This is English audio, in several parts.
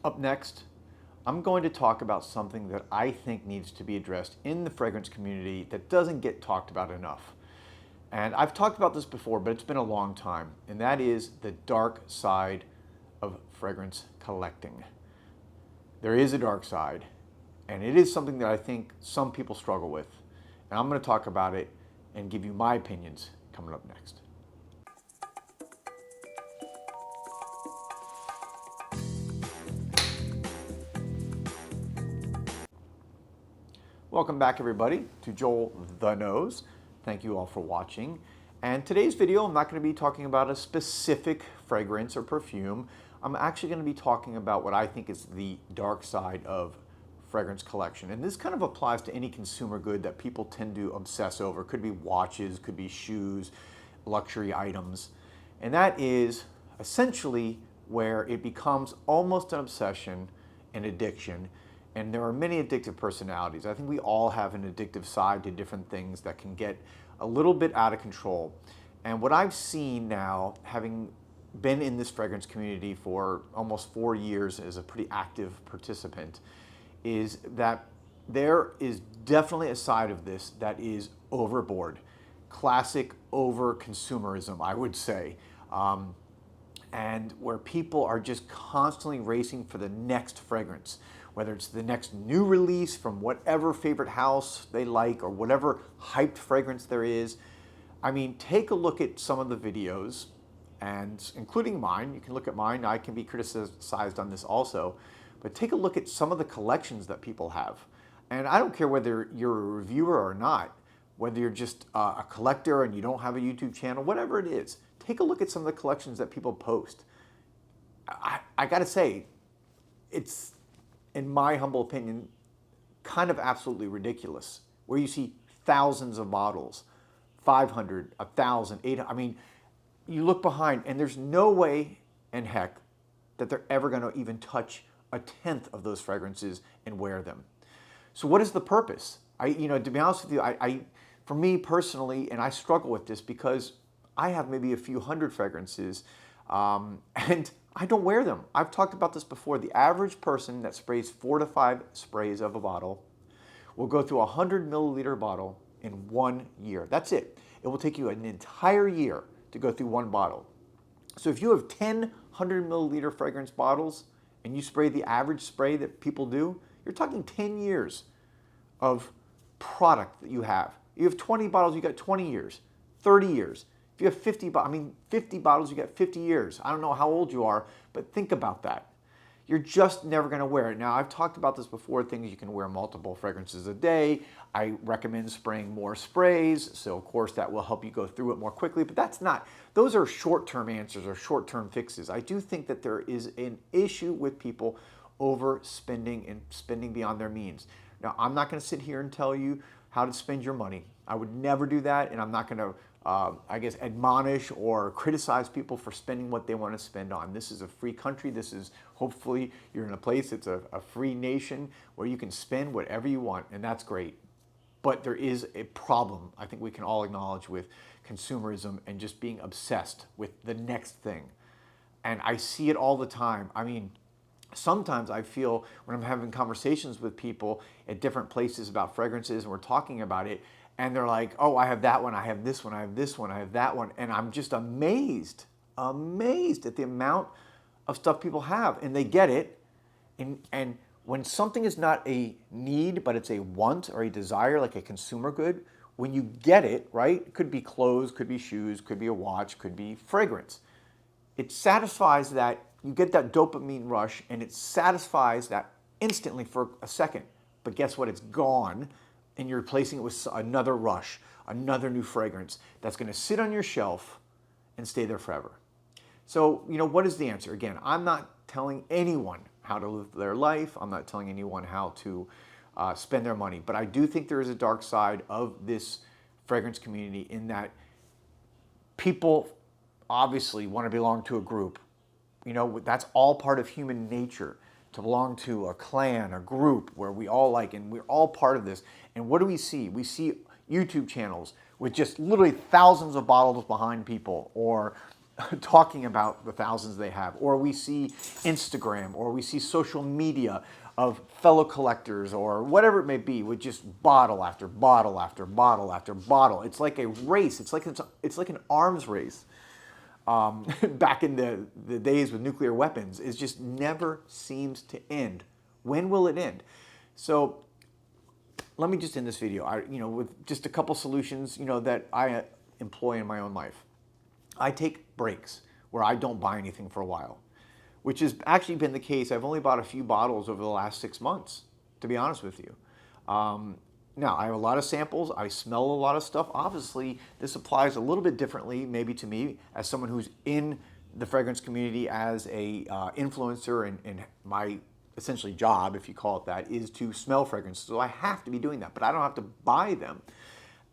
Up next, I'm going to talk about something that I think needs to be addressed in the fragrance community that doesn't get talked about enough. And I've talked about this before, but it's been a long time, and that is the dark side of fragrance collecting. There is a dark side, and it is something that I think some people struggle with. And I'm going to talk about it and give you my opinions coming up next. Welcome back, everybody, to JoelTheNose. Thank you all for watching. And today's video, I'm not going to be talking about a specific fragrance or perfume. I'm actually going to be talking about what I think is the dark side of fragrance collection. And this kind of applies to any consumer good that people tend to obsess over. Could be watches, could be shoes, luxury items. And that is essentially where it becomes almost an obsession, an addiction. And there are many addictive personalities. I think we all have an addictive side to different things that can get a little bit out of control. And what I've seen now, having been in this fragrance community for almost 4 years as a pretty active participant, is that there is definitely a side of this that is overboard. Classic over-consumerism, I would say. And where people are just constantly racing for the next fragrance, whether it's the next new release from whatever favorite house they like or whatever hyped fragrance there is. I mean, take a look at some of the videos, and including mine. You can look at mine. I can be criticized on this also. But take a look at some of the collections that people have. And I don't care whether you're a reviewer or not, whether you're just a collector and you don't have a YouTube channel, whatever it is. Take a look at some of the collections that people post. I gotta say, it's, in my humble opinion, kind of absolutely ridiculous. Where you see thousands of bottles, 500, 1,000, 800. I mean, you look behind and there's no way in heck that they're ever gonna even touch a tenth of those fragrances and wear them. So what is the purpose? To be honest with you, for me personally, and I struggle with this because I have maybe a few hundred fragrances, and I don't wear them. I've talked about this before. The average person that sprays 4 to 5 sprays of a bottle will go through a 100 milliliter bottle in 1 year. That's it. It will take you an entire year to go through one bottle. So if you have 10 100 milliliter fragrance bottles and you spray the average spray that people do, you're talking 10 years of product that you have. You have 20 bottles, you got 20 years, 30 years. If you have 50 bottles, you got 50 years. I don't know how old you are, but think about that. You're just never gonna wear it. Now, I've talked about this before, things you can wear multiple fragrances a day. I recommend spraying more sprays, so of course that will help you go through it more quickly, but those are short-term answers or short-term fixes. I do think that there is an issue with people overspending and spending beyond their means. Now, I'm not gonna sit here and tell you how to spend your money. I would never do that, and I'm not gonna admonish or criticize people for spending what they want to spend on. This is a free country. This is, hopefully, you're in a place, it's a free nation where you can spend whatever you want, and that's great. But there is a problem, I think we can all acknowledge, with consumerism and just being obsessed with the next thing. And I see it all the time. I mean, sometimes I feel when I'm having conversations with people at different places about fragrances and we're talking about it, and they're like, oh, I have that one, I have this one, I have this one, I have that one. And I'm just amazed at the amount of stuff people have. And they get it. And when something is not a need, but it's a want or a desire, like a consumer good, when you get it, right? It could be clothes, could be shoes, could be a watch, could be fragrance. It satisfies that, you get that dopamine rush, and it satisfies that instantly for a second. But guess what? It's gone. And you're replacing it with another rush, another new fragrance that's gonna sit on your shelf and stay there forever. So, what is the answer? Again, I'm not telling anyone how to live their life. I'm not telling anyone how to spend their money. But I do think there is a dark side of this fragrance community in that people obviously want to belong to a group. That's all part of human nature, to belong to a clan, a group where we all like, and we're all part of this. And what do we see? We see YouTube channels with just literally thousands of bottles behind people, or talking about the thousands they have, or we see Instagram, or we see social media of fellow collectors, or whatever it may be, with just bottle after bottle after bottle after bottle. It's like a race. It's like an arms race. Back in the days with nuclear weapons, it just never seems to end. When will it end? So let me just end this video, with just a couple solutions, that I employ in my own life. I take breaks where I don't buy anything for a while, which has actually been the case. I've only bought a few bottles over the last 6 months, to be honest with you. Now, I have a lot of samples. I smell a lot of stuff. Obviously, this applies a little bit differently, maybe to me, as someone who's in the fragrance community as a influencer, and my essentially job, if you call it that, is to smell fragrances. So I have to be doing that, but I don't have to buy them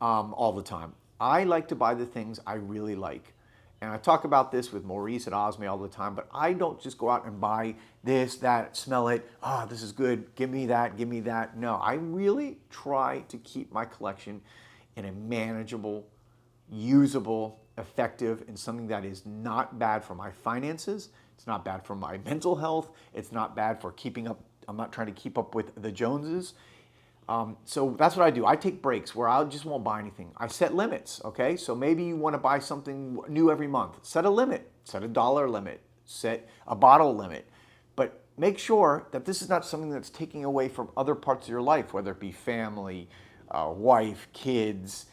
all the time. I like to buy the things I really like. And I talk about this with Maurice at Osme all the time, but I don't just go out and buy this, that, smell it, this is good, give me that, give me that. No, I really try to keep my collection in a manageable, usable, effective, and something that is not bad for my finances. It's not bad for my mental health. It's not bad for keeping up. I'm not trying to keep up with the Joneses. So that's what I do. I take breaks where I just won't buy anything. I set limits, okay? So maybe you want to buy something new every month. Set a limit. Set a dollar limit. Set a bottle limit. But make sure that this is not something that's taking away from other parts of your life, whether it be family, wife, kids,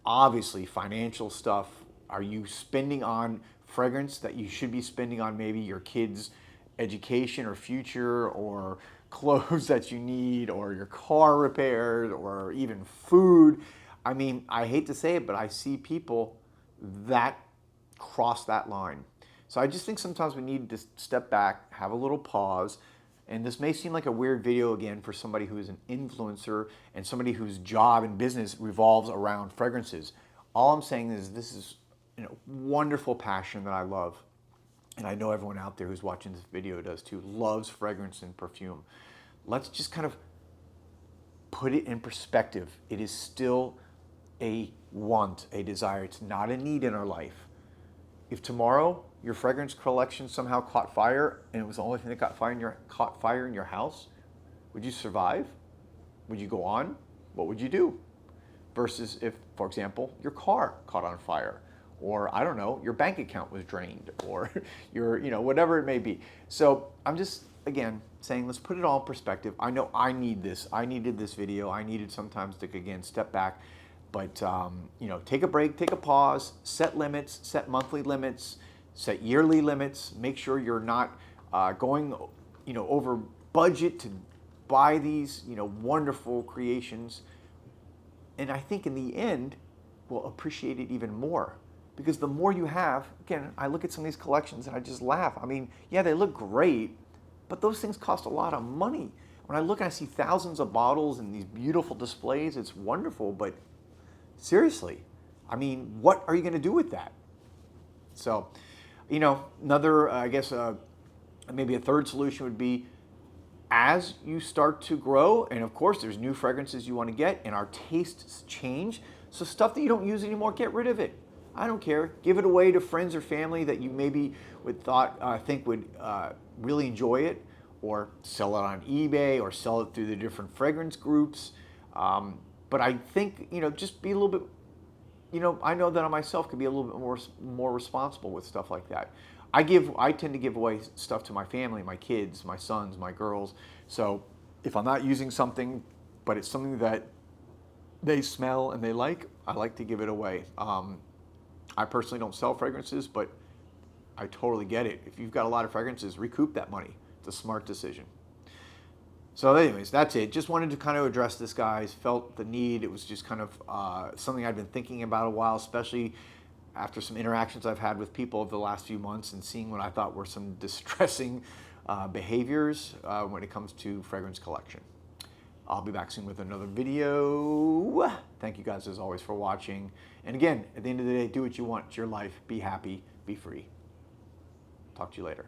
obviously financial stuff. Are you spending on fragrance that you should be spending on maybe your kids' education or future, or clothes that you need, or your car repairs, or even food? I mean, I hate to say it, but I see people that cross that line. So I just think sometimes we need to step back, have a little pause. And this may seem like a weird video again for somebody who is an influencer and somebody whose job and business revolves around fragrances. All I'm saying is this is wonderful passion that I love. And I know everyone out there who's watching this video does too, loves fragrance and perfume. Let's just kind of put it in perspective. It is still a want, a desire. It's not a need in our life. If tomorrow your fragrance collection somehow caught fire and it was the only thing that caught fire in your house, would you survive? Would you go on? What would you do? Versus if, for example, your car caught on fire, or I don't know, your bank account was drained, or your, whatever it may be. So I'm just, again, saying let's put it all in perspective. I know I need this. I needed this video. I needed sometimes to, again, step back. But, take a break, take a pause, set limits, set monthly limits, set yearly limits. Make sure you're not going, over budget to buy these, wonderful creations. And I think in the end, we'll appreciate it even more. Because the more you have, again, I look at some of these collections and I just laugh. I mean, yeah, they look great, but those things cost a lot of money. When I look and I see thousands of bottles and these beautiful displays, it's wonderful, but seriously, I mean, what are you going to do with that? So, another, I guess, maybe a third solution would be, as you start to grow, and of course there's new fragrances you want to get, and our tastes change, so stuff that you don't use anymore, get rid of it. I don't care. Give it away to friends or family that you maybe think would really enjoy it, or sell it on eBay, or sell it through the different fragrance groups. But I think, just be a little bit, I know that I myself could be a little bit more responsible with stuff like that. I tend to give away stuff to my family, my kids, my sons, my girls. So if I'm not using something, but it's something that they smell and they like, I like to give it away. I personally don't sell fragrances, but I totally get it. If you've got a lot of fragrances, recoup that money. It's a smart decision. So anyways, that's it. Just wanted to kind of address this, guys. Felt the need. It was just kind of something I've been thinking about a while, especially after some interactions I've had with people over the last few months and seeing what I thought were some distressing behaviors when it comes to fragrance collection. I'll be back soon with another video. Thank you guys as always for watching. And again, at the end of the day, do what you want. It's your life. Be happy. Be free. Talk to you later.